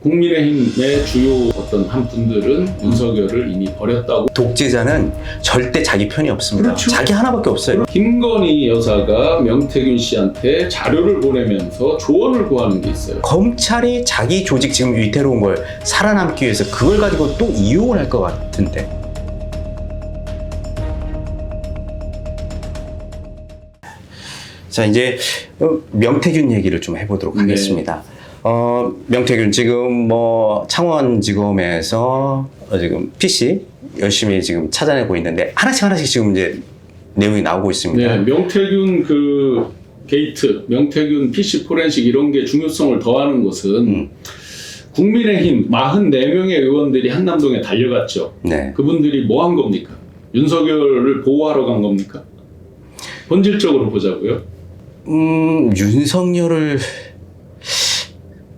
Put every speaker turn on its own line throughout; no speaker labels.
국민의힘의 주요 어떤 한 분들은 윤석열을 이미 버렸다고.
독재자는 절대 자기 편이 없습니다.
그렇죠.
자기 하나밖에 없어요.
김건희 여사가 명태균 씨한테 자료를 보내면서 조언을 구하는 게 있어요.
검찰이 자기 조직 지금 위태로운 걸 살아남기 위해서 그걸 가지고 또 이용을 할 것 같은데. 자, 이제 명태균 얘기를 좀 해보도록 하겠습니다. 명태균 지금 뭐 창원지검에서 지금 PC 열심히 지금 찾아내고 있는데 하나씩 지금 이제 내용이 나오고 있습니다.
네, 명태균 그 게이트, 명태균 PC 포렌식 이런 게 중요성을 더하는 것은 국민의힘 44명의 의원들이 한남동에 달려갔죠.
네.
그분들이 뭐 한 겁니까? 윤석열을 보호하러 간 겁니까? 본질적으로 보자고요.
윤석열을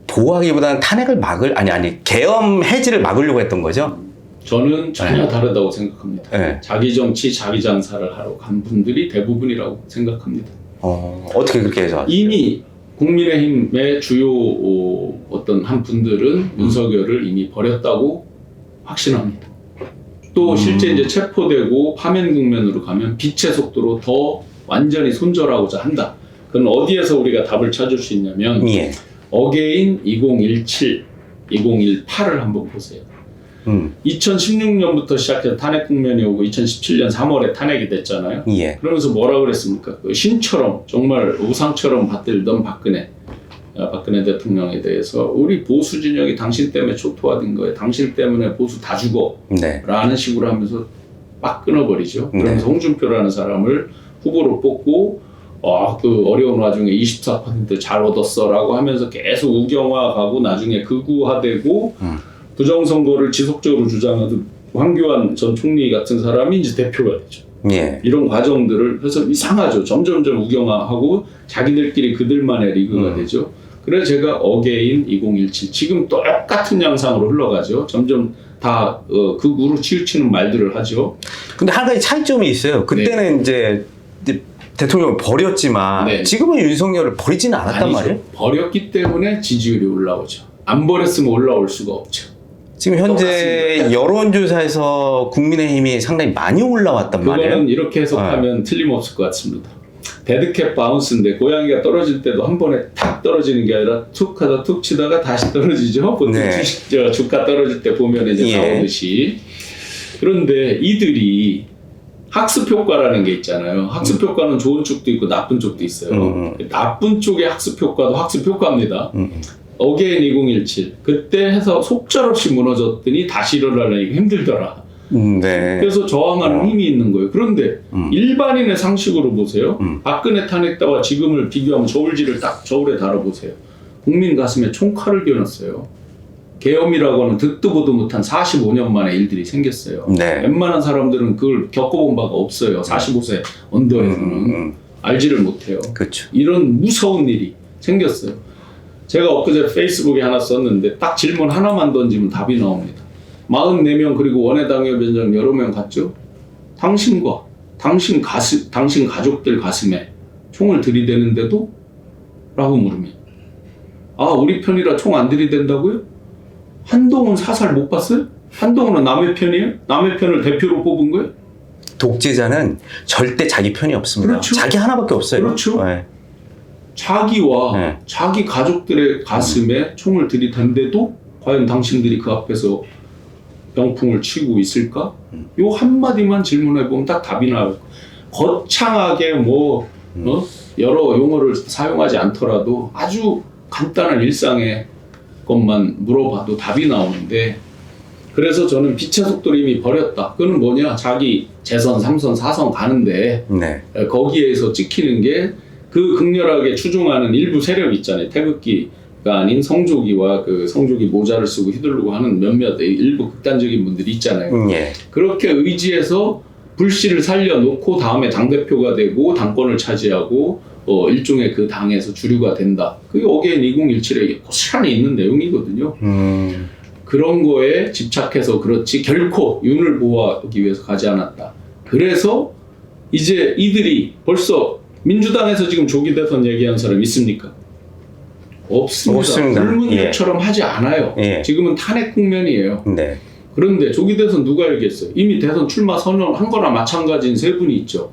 보호하기보다는 탄핵을 계엄 해지를 막으려고 했던 거죠.
저는 전혀 다르다고 생각합니다.
네.
자기 정치, 자기 장사를 하러 간 분들이 대부분이라고 생각합니다.
어떻게 그렇게 해서
이미 국민의힘의 주요 어떤 한 분들은 윤석열을 이미 버렸다고 확신합니다. 또 실제 이제 체포되고 파면 국면으로 가면 빛의 속도로 더 완전히 손절하고자 한다. 그건 어디에서 우리가 답을 찾을 수 있냐면
예.
어게인 2017, 2018을 한번 보세요. 2016년부터 시작해서 탄핵 국면이 오고 2017년 3월에 탄핵이 됐잖아요.
예.
그러면서 뭐라 그랬습니까? 신처럼 정말 우상처럼 받들던 박근혜 대통령에 대해서 우리 보수 진영이 당신 때문에 초토화된 거예요. 당신 때문에 보수 다 죽어.
네.
라는 식으로 하면서 막 끊어버리죠. 그러면서 홍준표라는 사람을 후보로 뽑고 그 어려운 와중에 24% 잘 얻었어 라고 하면서 계속 우경화가고 나중에 극우화되고 부정선거를 지속적으로 주장하던 황교안 전 총리 같은 사람이 이제 대표가 되죠.
예.
이런 과정들을 해서 이상하죠. 점점점 우경화하고 자기들끼리 그들만의 리그가 되죠. 그래서 제가 어게인 2017 지금 똑같은 양상으로 흘러가죠. 점점 다 극우로 치우치는 말들을 하죠.
근데 한 가지 차이점이 있어요. 그때는 이제 대통령을 버렸지만
네.
지금은 윤석열을 버리지는 않았단
아니죠.
말이에요.
버렸기 때문에 지지율이 올라오죠. 안 버렸으면 올라올 수가 없죠.
지금 현재
똑같습니다.
여론조사에서 국민의힘이 상당히 많이 올라왔단 말이에요.
그거는 이렇게 해석하면 틀림없을 것 같습니다. 데드캣 바운스인데 고양이가 떨어질 때도 한 번에 탁 떨어지는 게 아니라 툭 하다 툭 치다가 다시 떨어지죠. 보통
네.
주가 떨어질 때 보면 이제
예.
나오듯이. 그런데 이들이 학습 효과라는 게 있잖아요. 학습 효과는 좋은 쪽도 있고 나쁜 쪽도 있어요. 나쁜 쪽의 학습 효과도 학습 효과입니다. 어게인 2017 그때 해서 속절없이 무너졌더니 다시 일어나려니까 힘들더라.
네.
그래서 저항하는 힘이 있는 거예요. 그런데 일반인의 상식으로 보세요. 박근혜 탄핵 때와 지금을 비교하면 저울질을 딱 저울에 달아보세요. 국민 가슴에 총칼을 겨눴어요. 계엄이라고 하는 듣도 보도 못한 45년 만에 일들이 생겼어요.
네.
웬만한 사람들은 그걸 겪어본 바가 없어요. 45세 언더에서는 알지를 못해요.
그렇죠.
이런 무서운 일이 생겼어요. 제가 엊그제 페이스북에 하나 썼는데 딱 질문 하나만 던지면 답이 나옵니다. 44명 그리고 원외당협위원장 여러 명 갔죠? 당신과 당신 가족들 가슴에 총을 들이대는데도? 라고 물으면 우리 편이라 총 안 들이댄다고요? 한동훈 사살 못 봤어요? 한동훈은 남의 편이에요? 남의 편을 대표로 뽑은 거예요?
독재자는 절대 자기 편이 없습니다.
그렇죠.
자기 하나밖에 없어요.
그렇죠.
네.
자기와 자기 가족들의 가슴에 총을 들이댄데도 과연 당신들이 그 앞에서 병풍을 치고 있을까? 요 한마디만 질문해보면 딱 답이 나와요. 거창하게 여러 용어를 사용하지 않더라도 아주 간단한 일상의 것만 물어봐도 답이 나오는데, 그래서 저는 빛의 속도를 이미 버렸다. 그거는 뭐냐? 자기 재선, 3선, 4선 가는데 거기에서 찍히는 게 그 극렬하게 추종하는 일부 세력 있잖아요. 태극기가 아닌 성조기와 그 성조기 모자를 쓰고 휘두르고 하는 몇몇 일부 극단적인 분들이 있잖아요. 그렇게 의지해서 불씨를 살려놓고 다음에 당대표가 되고 당권을 차지하고 일종의 그 당에서 주류가 된다. 그게 어게인 2017에 고스란히 있는 내용이거든요. 그런 거에 집착해서 그렇지 결코 윤을 보호하기 위해서 가지 않았다. 그래서 이제 이들이 벌써 민주당에서 지금 조기 대선 얘기한 사람 있습니까? 없습니다. 불문율처럼 하지 않아요.
예.
지금은 탄핵 국면이에요.
네.
그런데 조기 대선 누가 얘기했어요? 이미 대선 출마 선언한 거나 마찬가지인 세 분이 있죠.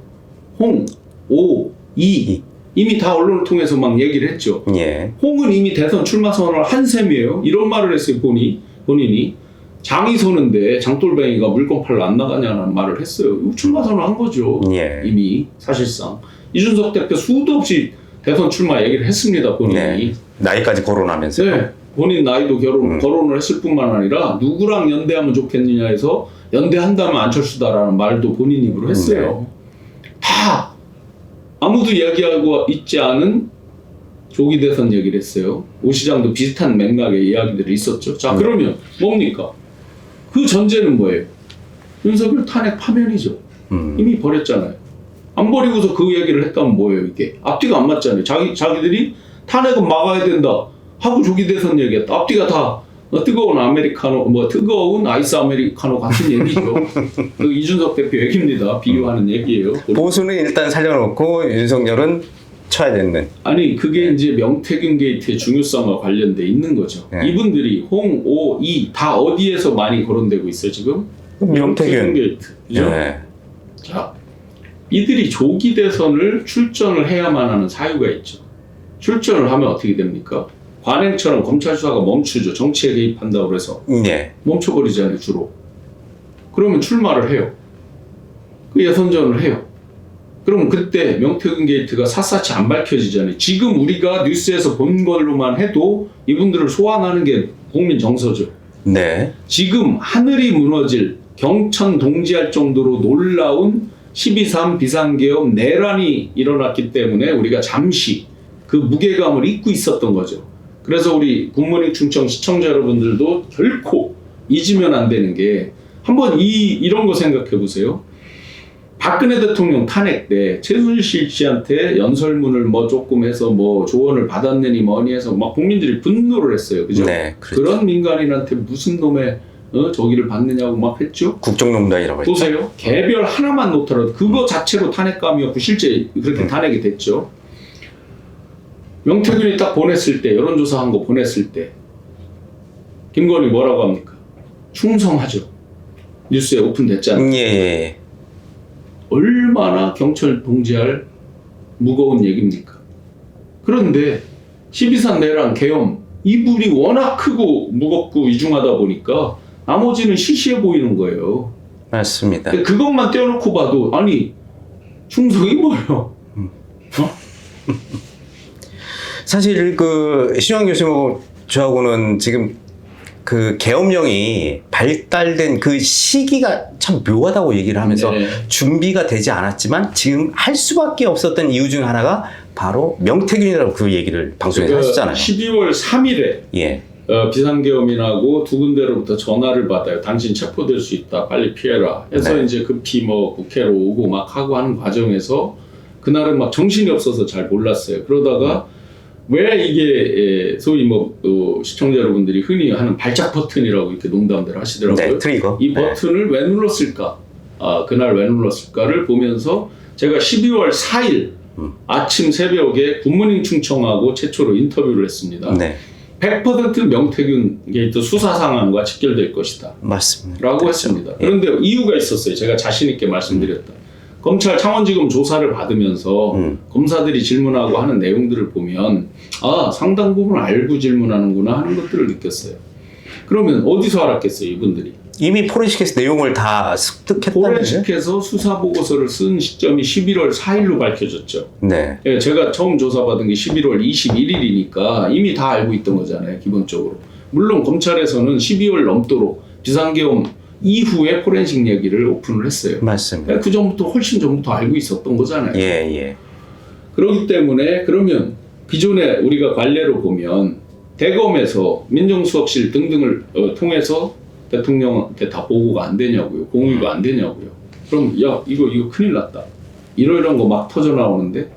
홍, 오, 이. 이미 다 언론을 통해서 막 얘기를 했죠.
예.
홍은 이미 대선 출마 선언을 한 셈이에요. 이런 말을 했어요. 본인이. 장이 서는데 장돌뱅이가 물건 팔러 안 나가냐는 말을 했어요. 출마 선언한 거죠.
예.
이미 사실상. 이준석 대표 수도 없이 대선 출마 얘기를 했습니다. 본인이.
네. 나이까지 거론하면서.
네. 본인 나이도 거론을 했을 뿐만 아니라 누구랑 연대하면 좋겠느냐 해서 연대한다면 안철수다라는 말도 본인 입으로 했어요. 다 아무도 이야기하고 있지 않은 조기 대선 얘기를 했어요. 오 시장도 비슷한 맥락의 이야기들이 있었죠. 자, 그러면 뭡니까? 그 전제는 뭐예요? 윤석열 탄핵 파면이죠. 이미 버렸잖아요. 안 버리고서 그 얘기를 했다면 뭐예요, 이게? 앞뒤가 안 맞잖아요. 자기들이 탄핵은 막아야 된다 하고 조기 대선 얘기했다. 앞뒤가 다 뜨거운 아메리카노, 뜨거운 아이스 아메리카노 같은 얘기죠. 그 이준석 대표 얘기입니다. 비유하는 얘기예요.
보수는 일단 살려놓고 윤석열은 쳐야 되는.
아니, 그게 이제 명태균 게이트의 중요성과 관련돼 있는 거죠.
네.
이분들이 홍, 오, 이 다 어디에서 많이 거론되고 있어요, 지금?
명태균
게이트. 그죠?
네.
자, 이들이 조기 대선을 출전을 해야만 하는 사유가 있죠. 출전을 하면 어떻게 됩니까? 관행처럼 검찰 수사가 멈추죠. 정치에 개입한다고 해서.
네.
멈춰버리잖아요, 주로. 그러면 출마를 해요. 그 예선전을 해요. 그럼 그때 명태균 게이트가 샅샅이 안 밝혀지잖아요. 지금 우리가 뉴스에서 본 걸로만 해도 이분들을 소환하는 게 국민 정서죠.
네.
지금 하늘이 무너질 경천 동지할 정도로 놀라운 12.3 비상계엄 내란이 일어났기 때문에 우리가 잠시 그 무게감을 잊고 있었던 거죠. 그래서 우리 굿모닝 충청 시청자 여러분들도 결코 잊으면 안 되는 게 한번 이런 거 생각해 보세요. 박근혜 대통령 탄핵 때 최순실 씨한테 연설문을 조금 해서 조언을 받았느니 뭐니 해서 막 국민들이 분노를 했어요. 그죠?
네, 그렇죠.
그런 민간인한테 무슨 놈의 저기를 받느냐고 막 했죠.
국정농단이라고 했죠.
보세요. 개별 하나만 놓더라도 그거 자체로 탄핵감이었고 실제 그렇게 탄핵이 됐죠. 명태균이 딱 보냈을 때, 여론조사한 거 보냈을 때 김건희 뭐라고 합니까? 충성하죠. 뉴스에 오픈됐잖아요.
예.
얼마나 경찰 동지할 무거운 얘기입니까? 그런데 12.3 내란 계엄 이불이 워낙 크고 무겁고 이중하다 보니까 나머지는 시시해 보이는 거예요.
맞습니다.
그것만 떼어놓고 봐도 아니 충성이 뭐예요?
사실 그 신hoàng 교수님 저하고는 지금 그 계엄령이 발달된 그 시기가 참 묘하다고 얘기를 하면서
네.
준비가 되지 않았지만 지금 할 수밖에 없었던 이유 중 하나가 바로 명태균이라고 그 얘기를 방송에서 하셨잖아요.
12월 3일에
예.
비상계엄이 나고 두 군데로부터 전화를 받아요. 당신 체포될 수 있다. 빨리 피해라. 해서
네.
이제 급히 국회로 오고 막 하고 하는 과정에서 그날은 막 정신이 없어서 잘 몰랐어요. 그러다가 왜 이게 소위 시청자 여러분들이 흔히 하는 발작 버튼이라고 이렇게 농담들 하시더라고요.
네, 트리거.
이 버튼을 왜 눌렀을까? 그날 왜 눌렀을까를 보면서 제가 12월 4일 아침 새벽에 굿모닝 충청하고 최초로 인터뷰를 했습니다.
네.
100% 명태균 게이트 수사 상황과 직결될 것이다.
맞습니다.
라고
그렇죠.
했습니다. 그런데 이유가 있었어요. 제가 자신 있게 말씀드렸다. 검찰 창원지검 조사를 받으면서 검사들이 질문하고 하는 내용들을 보면 상당 부분 알고 질문하는구나 하는 것들을 느꼈어요. 그러면 어디서 알았겠어요, 이분들이?
이미 포렌식에서 내용을 다 습득했다는
포렌식에서 수사 보고서를 쓴 시점이 11월 4일로 밝혀졌죠.
네.
예, 제가 처음 조사받은 게 11월 21일이니까 이미 다 알고 있던 거잖아요, 기본적으로. 물론 검찰에서는 12월 넘도록 비상계엄 이후에 포렌식 얘기를 오픈을 했어요.
맞습니다.
그 전부터 훨씬 전부터 알고 있었던 거잖아요.
예.
그렇기 때문에 그러면 기존에 우리가 관례로 보면 대검에서 민정수석실 등등을 통해서 대통령한테 다 보고가 안 되냐고요. 공유가 안 되냐고요. 그럼 이거 큰일 났다. 이런 거 막 터져 나오는데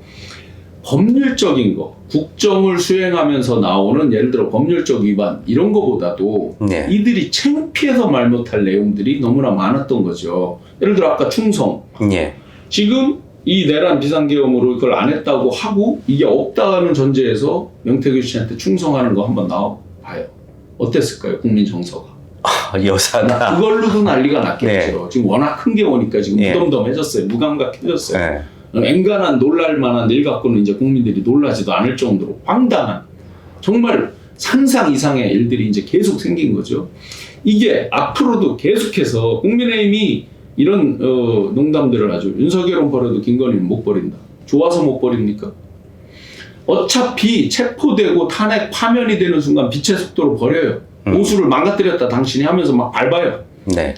법률적인 거, 국정을 수행하면서 나오는 예를 들어 법률적 위반 이런 거보다도
네.
이들이 창피해서 말 못할 내용들이 너무나 많았던 거죠. 예를 들어 아까 충성.
예.
지금 이 내란 비상계엄으로 그걸 안 했다고 하고 이게 없다는 전제에서 명태균 씨한테 충성하는 거 한번 나와봐요. 어땠을까요? 국민 정서가.
여사가.
그걸로도 난리가 났겠죠.
네.
지금 워낙 큰 게 오니까 지금
네.
무덤덤해졌어요. 무감각해졌어요.
네.
앵간한 놀랄 만한 일 갖고는 이제 국민들이 놀라지도 않을 정도로 황당한 정말 상상 이상의 일들이 이제 계속 생긴 거죠. 이게 앞으로도 계속해서 국민의힘이 이런 농담들을 하죠. 윤석열은 버려도 김건희는 못 버린다. 좋아서 못 버립니까? 어차피 체포되고 탄핵 파면이 되는 순간 빛의 속도로 버려요. 보수를 망가뜨렸다 당신이 하면서 막 밟아요.
네.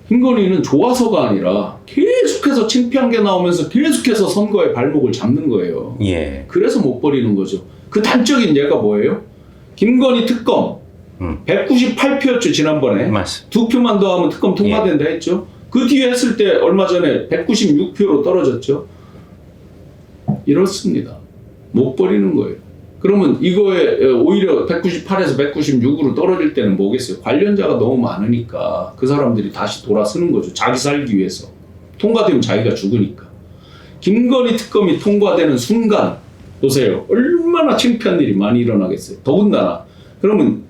김건희는 좋아서가 아니라 계속해서 창피한 게 나오면서 계속해서 선거에 발목을 잡는 거예요.
예.
그래서 못 버리는 거죠. 그 단적인 예가 뭐예요? 김건희 특검 198표였죠 지난번에.
맞습니다.
2표만 더 하면 특검 통과된다 했죠. 그 뒤에 했을 때 얼마 전에 196표로 떨어졌죠. 이렇습니다. 못 버리는 거예요. 그러면 이거에 오히려 198에서 196으로 떨어질 때는 뭐겠어요? 관련자가 너무 많으니까 그 사람들이 다시 돌아서는 거죠. 자기 살기 위해서. 통과되면 자기가 죽으니까. 김건희 특검이 통과되는 순간 보세요. 얼마나 창피한 일이 많이 일어나겠어요. 더군다나 그러면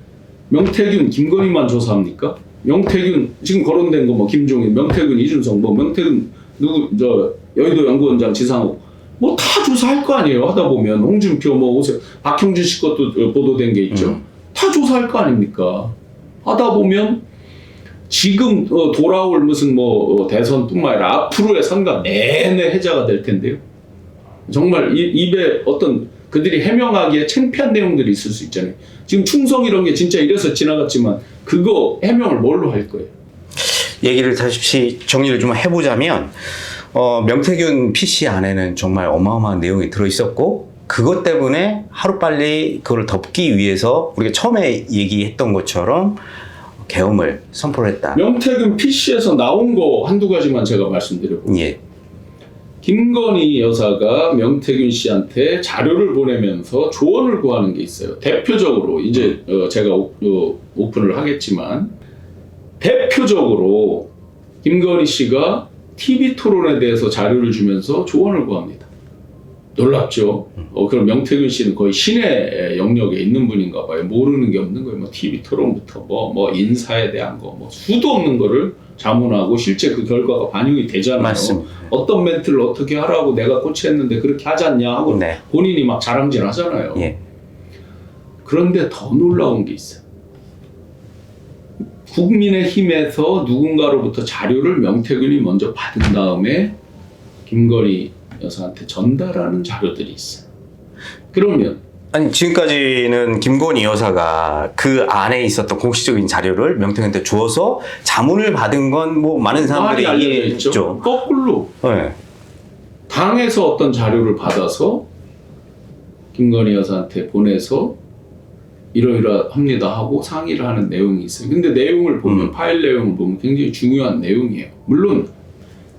명태균, 김건희만 조사합니까? 명태균 지금 거론된 거 뭐 김종인, 명태균, 이준석, 뭐 명태균 누구 여의도 연구원장 지상욱 뭐 다 조사할 거 아니에요. 하다 보면 홍준표 뭐 박형준 씨 것도 보도된 게 있죠. 다 조사할 거 아닙니까? 하다 보면 지금 돌아올 무슨 뭐 대선뿐만 아니라 앞으로의 선거 내내 해자가 될 텐데요. 정말 입에 어떤 그들이 해명하기에 창피한 내용들이 있을 수 있잖아요. 지금 충성 이런 게 진짜 이래서 지나갔지만 그거 해명을 뭘로 할 거예요?
얘기를 다시 정리를 좀 해보자면 명태균 PC 안에는 정말 어마어마한 내용이 들어있었고 그것 때문에 하루빨리 그걸 덮기 위해서 우리가 처음에 얘기했던 것처럼 계엄을 선포를 했다.
명태균 PC에서 나온 거 한두 가지만 제가 말씀드려볼게요.
예.
김건희 여사가 명태균 씨한테 자료를 보내면서 조언을 구하는 게 있어요. 대표적으로 이제 제가 오픈을 하겠지만 대표적으로 김건희 씨가 TV 토론에 대해서 자료를 주면서 조언을 구합니다. 놀랍죠? 그럼 명태균 씨는 거의 신의 영역에 있는 분인가 봐요. 모르는 게 없는 거예요. 뭐 TV 토론부터 뭐 인사에 대한 거, 뭐 수도 없는 거를 자문하고 실제 그 결과가 반영이 되잖아요.
맞습니다.
어떤 멘트를 어떻게 하라고 내가 코치했는데 그렇게 하지 않냐 하고
네.
본인이 막 자랑질 하잖아요.
예.
그런데 더 놀라운 게 있어요. 국민의힘에서 누군가로부터 자료를 명태균이 먼저 받은 다음에 김건희 여사한테 전달하는 자료들이 있어요. 그러면
아니 지금까지는 김건희 여사가 그 안에 있었던 공식적인 자료를 명태균한테 주어서 자문을 받은 건 뭐 많은 사람들이
많이 알려져
이해했죠.
있죠. 거꾸로
네.
당에서 어떤 자료를 받아서 김건희 여사한테 보내서 이러이러합니다 하고 상의를 하는 내용이 있어요. 근데 내용을 보면 파일 내용을 보면 굉장히 중요한 내용이에요. 물론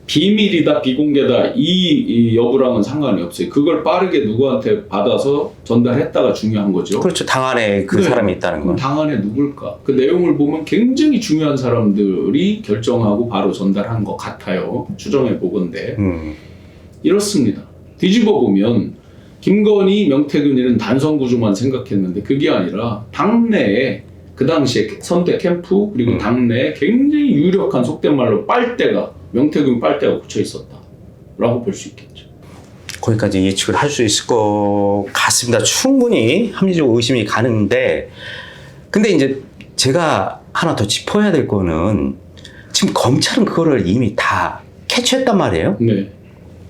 비밀이다 비공개다 이 여부랑은 상관이 없어요. 그걸 빠르게 누구한테 받아서 전달했다가 중요한 거죠.
그렇죠. 당 안에 그
네.
사람이 있다는 건.
당 안에 누굴까? 그 내용을 보면 굉장히 중요한 사람들이 결정하고 바로 전달한 것 같아요. 추정해 보건데 이렇습니다. 뒤집어 보면 김건희, 명태균이는 단선 구조만 생각했는데 그게 아니라 당내에 그 당시에 선대 캠프 그리고 당내에 굉장히 유력한 속된 말로 빨대가 명태균 빨대가 꽂혀 있었다라고 볼 수 있겠죠.
거기까지 예측을 할 수 있을 것 같습니다. 충분히 합리적 의심이 가는데 근데 이제 제가 하나 더 짚어야 될 거는 지금 검찰은 그거를 이미 다 캐치했단 말이에요.
네.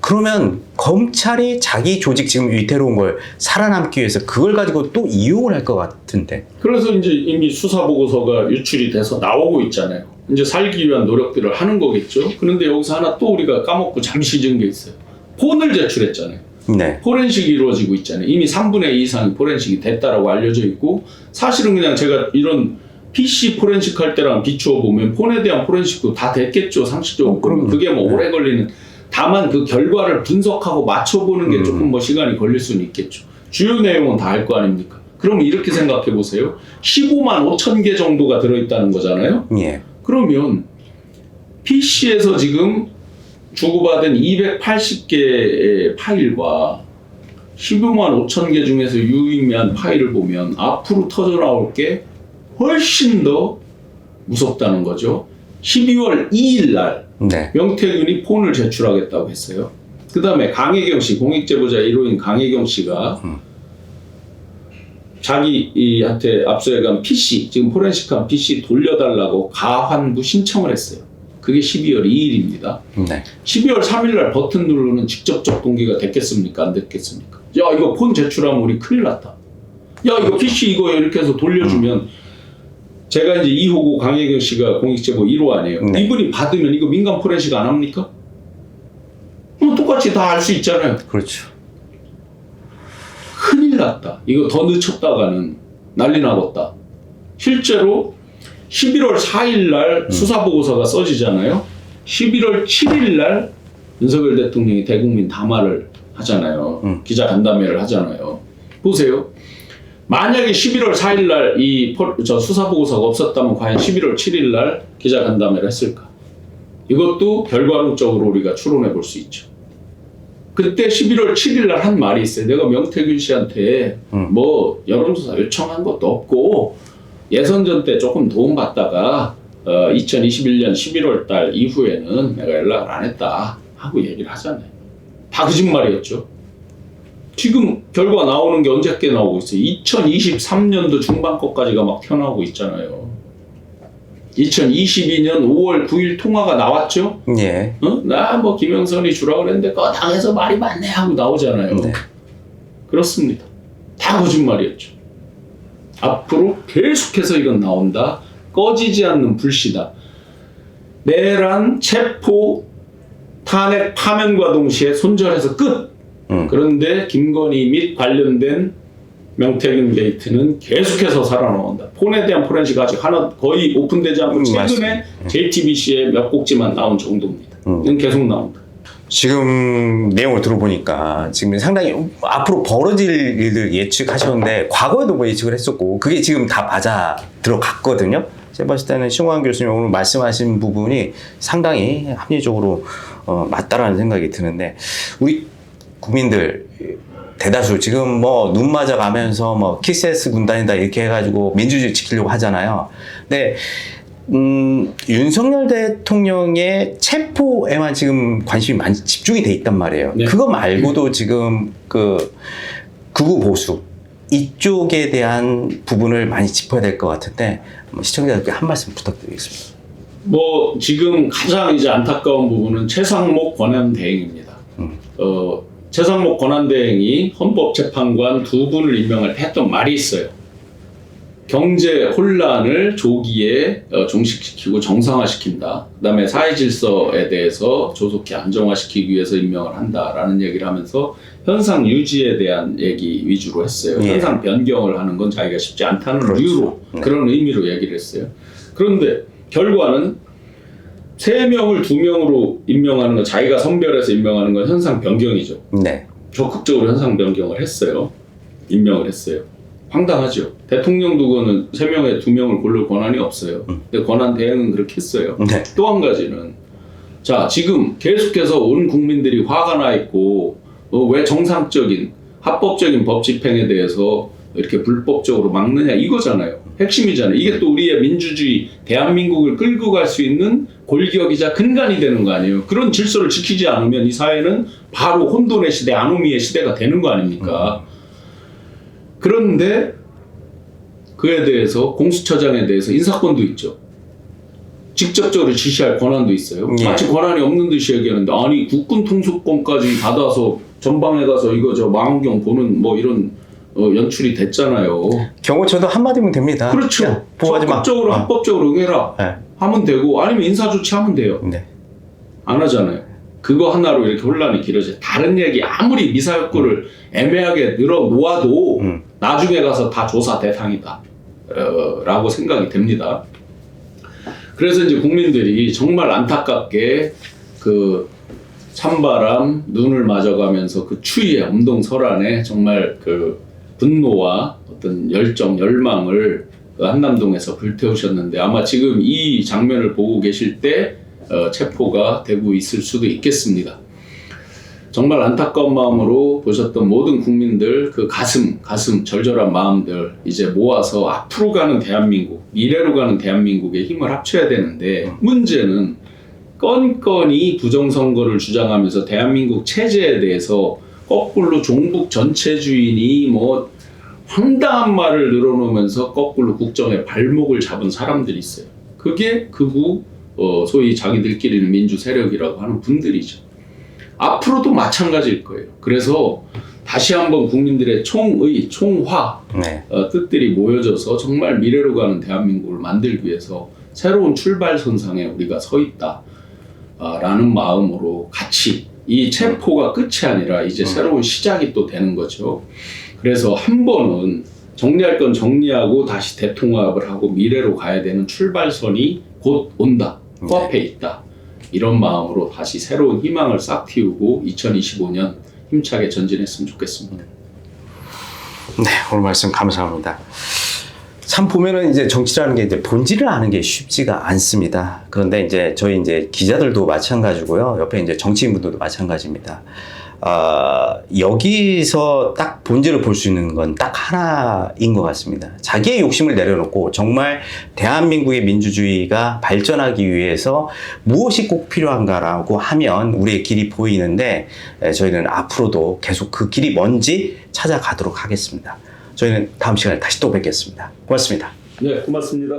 그러면 검찰이 자기 조직 지금 위태로운 걸 살아남기 위해서 그걸 가지고 또 이용을 할 것 같은데.
그래서 이제 이미 수사 보고서가 유출이 돼서 나오고 있잖아요. 이제 살기 위한 노력들을 하는 거겠죠. 그런데 여기서 하나 또 우리가 까먹고 잠시 잊은 게 있어요. 폰을 제출했잖아요.
네.
포렌식이 이루어지고 있잖아요. 이미 3분의 2 이상이 포렌식이 됐다라고 알려져 있고 사실은 그냥 제가 이런 PC 포렌식 할 때랑 비추어 보면 폰에 대한 포렌식도 다 됐겠죠. 상식적으로.
그럼
그게 뭐 오래 걸리는 다만 그 결과를 분석하고 맞춰보는 게 조금 뭐 시간이 걸릴 수는 있겠죠. 주요 내용은 다 알 거 아닙니까? 그럼 이렇게 생각해 보세요. 15만 5천 개 정도가 들어있다는 거잖아요.
예.
그러면 PC에서 지금 주고받은 280개의 파일과 15만 5천 개 중에서 유의미한 파일을 보면 앞으로 터져나올 게 훨씬 더 무섭다는 거죠. 12월 2일 날
네.
명태균이 폰을 제출하겠다고 했어요. 그 다음에 강혜경 씨, 공익제보자 1호인 강혜경 씨가 자기한테 압수해간 PC, 지금 포렌식한 PC 돌려달라고 가환부 신청을 했어요. 그게 12월 2일입니다.
네.
12월 3일 날 버튼 누르는 직접적 동기가 됐겠습니까? 안 됐겠습니까? 야, 이거 폰 제출하면 우리 큰일 났다. 야, 이거 PC 이거 이렇게 해서 돌려주면 제가 이제 2호고 강혜경 씨가 공익제보 1호 아니에요.
네.
이분이 받으면 이거 민간 포렌식 안 합니까? 똑같이 다 알 수 있잖아요.
그렇죠.
큰일 났다. 이거 더 늦췄다가는 난리 나겠다. 실제로 11월 4일 날 수사보고서가 써지잖아요. 11월 7일 날 윤석열 대통령이 대국민 담화를 하잖아요. 기자 간담회를 하잖아요. 보세요. 만약에 11월 4일 날 이 수사보고서가 없었다면 과연 11월 7일 날 기자 간담회를 했을까? 이것도 결과론적으로 우리가 추론해 볼 수 있죠. 그때 11월 7일 날 한 말이 있어요. 내가 명태균 씨한테 뭐 여론조사 요청한 것도 없고 예선전 때 조금 도움받다가 2021년 11월 달 이후에는 내가 연락을 안 했다 하고 얘기를 하잖아요. 다 거짓말이었죠. 지금 결과 나오는 게 언제께 나오고 있어요. 2023년도 중반 거까지가 막 튀어나오고 있잖아요. 2022년 5월 9일 통화가 나왔죠?
예.
나 뭐 김영선이 주라고 그랬는데 그거 당해서 말이 많네 하고 나오잖아요.
네.
그렇습니다. 다 거짓말이었죠. 앞으로 계속해서 이건 나온다. 꺼지지 않는 불씨다. 내란, 체포, 탄핵, 파면과 동시에 손절해서 끝! 그런데 김건희 및 관련된 명태균 게이트는 계속해서 살아나온다. 폰에 대한 포렌식 아직 하나 거의 오픈되지 않고 최근에 JTBC에 몇 곡지만 나온 정도입니다. 이건 계속 나온다.
지금 내용을 들어보니까 지금 상당히 앞으로 벌어질 일들 예측하셨는데 과거에도 뭐 예측을 했었고 그게 지금 다 맞아 들어갔거든요. 제가 봤을 때는 신광 교수님 오늘 말씀하신 부분이 상당히 합리적으로 맞다라는 생각이 드는데 우리 국민들 대다수 지금 뭐 눈 맞아가면서 뭐 키세스 군단이다 이렇게 해가지고 민주주의 지키려고 하잖아요. 근데 윤석열 대통령의 체포에만 지금 관심이 많이 집중이 돼 있단 말이에요.
네.
그거 말고도 지금 그 극우 보수 이쪽에 대한 부분을 많이 짚어야 될 것 같은데 시청자들께 한 말씀 부탁드리겠습니다.
뭐 지금 가장 이제 안타까운 부분은 최상목 권한대행입니다. 최상목 권한대행이 헌법재판관 두 분을 임명할 때 했던 말이 있어요. 경제 혼란을 조기에 종식시키고 정상화시킨다. 그다음에 사회 질서에 대해서 조속히 안정화시키기 위해서 임명을 한다라는 얘기를 하면서 현상 유지에 대한 얘기 위주로 했어요.
예.
현상 변경을 하는 건 자기가 쉽지 않다는
그렇죠.
이유로
네.
그런 의미로 얘기를 했어요. 그런데 결과는 3명을 2명으로 임명하는 건 자기가 선별해서 임명하는 건 현상 변경이죠.
네.
적극적으로 현상 변경을 했어요. 임명을 했어요. 황당하죠. 대통령도 그거는 3명에 2명을 고를 권한이 없어요. 근데 권한 대행은 그렇게 했어요.
네.
또 한 가지는 자 지금 계속해서 온 국민들이 화가 나 있고 왜 정상적인 합법적인 법 집행에 대해서 이렇게 불법적으로 막느냐 이거잖아요. 핵심이잖아요. 이게 또 우리의 민주주의 대한민국을 끌고 갈 수 있는 골격이자 근간이 되는 거 아니에요. 그런 질서를 지키지 않으면 이 사회는 바로 혼돈의 시대, 아노미의 시대가 되는 거 아닙니까? 그런데 그에 대해서 공수처장에 대해서 인사권도 있죠. 직접적으로 지시할 권한도 있어요.
예.
마치 권한이 없는 듯이 얘기하는데 아니 국군 통수권까지 받아서 전방에 가서 이거 저 망원경 보는 뭐 이런 연출이 됐잖아요.
경호처도 한마디면 됩니다.
그렇죠.
보호하지 마.
적극적으로 합법적으로 응해라
네.
하면 되고 아니면 인사조치하면 돼요.
네.
안 하잖아요. 그거 하나로 이렇게 혼란이 길어져요. 다른 얘기 아무리 미사여구를 애매하게 늘어 놓아도 나중에 가서 다 조사 대상이다 라고 생각이 됩니다. 그래서 이제 국민들이 정말 안타깝게 그 찬바람 눈을 맞아가면서 그 추위에 엄동설안에 정말 그 분노와 어떤 열정, 열망을 그 한남동에서 불태우셨는데 아마 지금 이 장면을 보고 계실 때 체포가 되고 있을 수도 있겠습니다. 정말 안타까운 마음으로 보셨던 모든 국민들 그 가슴 절절한 마음들 이제 모아서 앞으로 가는 대한민국, 미래로 가는 대한민국에 힘을 합쳐야 되는데 문제는 건건이 부정선거를 주장하면서 대한민국 체제에 대해서 거꾸로 종북 전체주의니 뭐 황당한 말을 늘어놓으면서 거꾸로 국정의 발목을 잡은 사람들이 있어요. 그게 극우 소위 자기들끼리는 민주 세력이라고 하는 분들이죠. 앞으로도 마찬가지일 거예요. 그래서 다시 한번 국민들의 총화 뜻들이 모여져서 정말 미래로 가는 대한민국을 만들기 위해서 새로운 출발선상에 우리가 서 있다라는 마음으로 같이 이 체포가 끝이 아니라 이제 새로운 시작이 또 되는 거죠. 그래서 한 번은 정리할 건 정리하고 다시 대통합을 하고 미래로 가야 되는 출발선이 곧 온다. 코앞에 있다. 이런 마음으로 다시 새로운 희망을 싹 틔우고 2025년 힘차게 전진했으면 좋겠습니다.
네, 오늘 말씀 감사합니다. 참 보면은 이제 정치라는 게 이제 본질을 아는 게 쉽지가 않습니다. 그런데 이제 저희 이제 기자들도 마찬가지고요. 옆에 이제 정치인분들도 마찬가지입니다. 여기서 딱 본질을 볼 수 있는 건 딱 하나인 것 같습니다. 자기의 욕심을 내려놓고 정말 대한민국의 민주주의가 발전하기 위해서 무엇이 꼭 필요한가라고 하면 우리의 길이 보이는데 저희는 앞으로도 계속 그 길이 뭔지 찾아가도록 하겠습니다. 저희는 다음 시간에 다시 또 뵙겠습니다. 고맙습니다.
네, 고맙습니다.